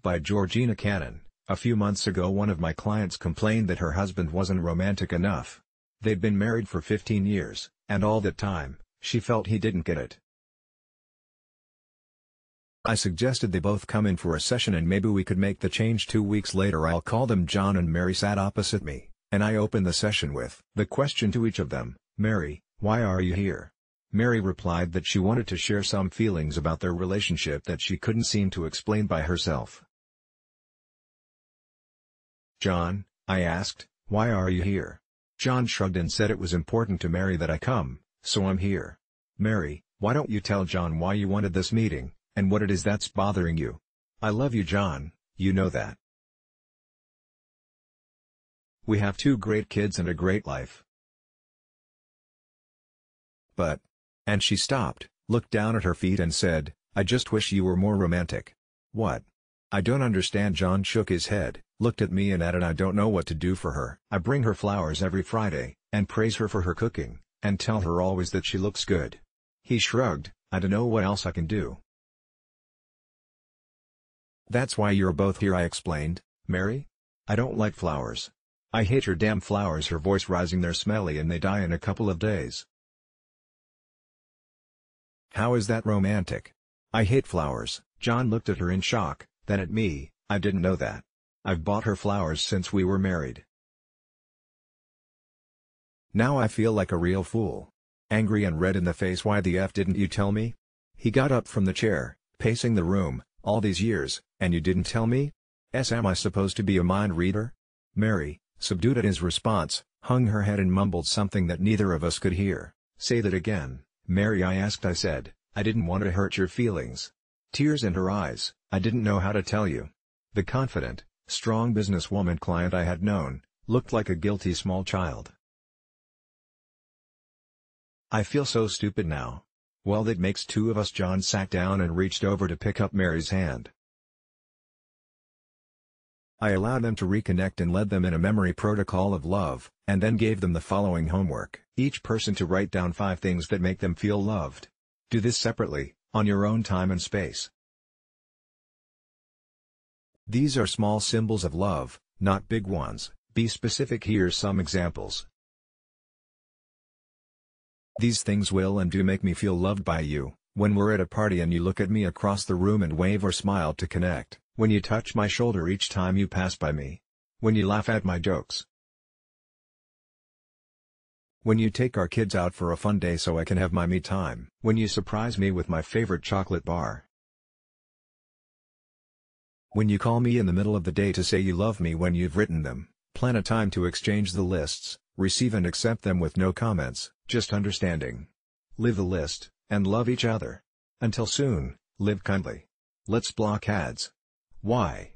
by Georgina Cannon. A few months ago one of my clients complained that her husband wasn't romantic enough. They'd been married for 15 years, and all that time, she felt he didn't get it. I suggested they both come in for a session and maybe we could make the change. 2 weeks later I'll call them. John and Mary sat opposite me, and I opened the session with the question to each of them, "Mary, why are you here?" Mary replied that she wanted to share some feelings about their relationship that she couldn't seem to explain by herself. "John," I asked, "why are you here?" John shrugged and said it was important to Mary that I come, so I'm here. "Mary, why don't you tell John why you wanted this meeting, and what it is that's bothering you?" "I love you, John, you know that. We have 2 great kids and a great life. But..." And she stopped, looked down at her feet and said, "I just wish you were more romantic." "What? I don't understand." John shook his head, looked at me and added, "I don't know what to do for her. I bring her flowers every Friday, and praise her for her cooking, and tell her always that she looks good." He shrugged, "I don't know what else I can do." "That's why you're both here," I explained. "Mary? I don't like flowers. I hate your damn flowers." Her voice rising, "They're smelly and they die in a couple of days." "How is that romantic?" "I hate flowers." John looked at her in shock, then at me. "I didn't know that. I've bought her flowers since we were married." Now I feel like a real fool. Angry and red in the face. "Why the F didn't you tell me?" He got up from the chair, pacing the room. "All these years, and you didn't tell me? Am I supposed to be a mind reader?" Mary, subdued at his response, hung her head and mumbled something that neither of us could hear. "Say that again, Mary," I asked. "I said, I didn't want to hurt your feelings." Tears in her eyes. "I didn't know how to tell you." The confident, strong businesswoman client I had known, looked like a guilty small child. "I feel so stupid now." "Well, that makes 2 of us." John sat down and reached over to pick up Mary's hand. I allowed them to reconnect and led them in a memory protocol of love, and then gave them the following homework. Each person to write down 5 things that make them feel loved. Do this separately, on your own time and space. These are small symbols of love, not big ones. Be specific. Here's some examples. These things will and do make me feel loved by you. When we're at a party and you look at me across the room and wave or smile to connect. When you touch my shoulder each time you pass by me. When you laugh at my jokes. When you take our kids out for a fun day so I can have my me time. When you surprise me with my favorite chocolate bar. When you call me in the middle of the day to say you love me. When you've written them, plan a time to exchange the lists, receive and accept them with no comments, just understanding. Live the list, and love each other. Until soon, live kindly. Let's block ads. Why?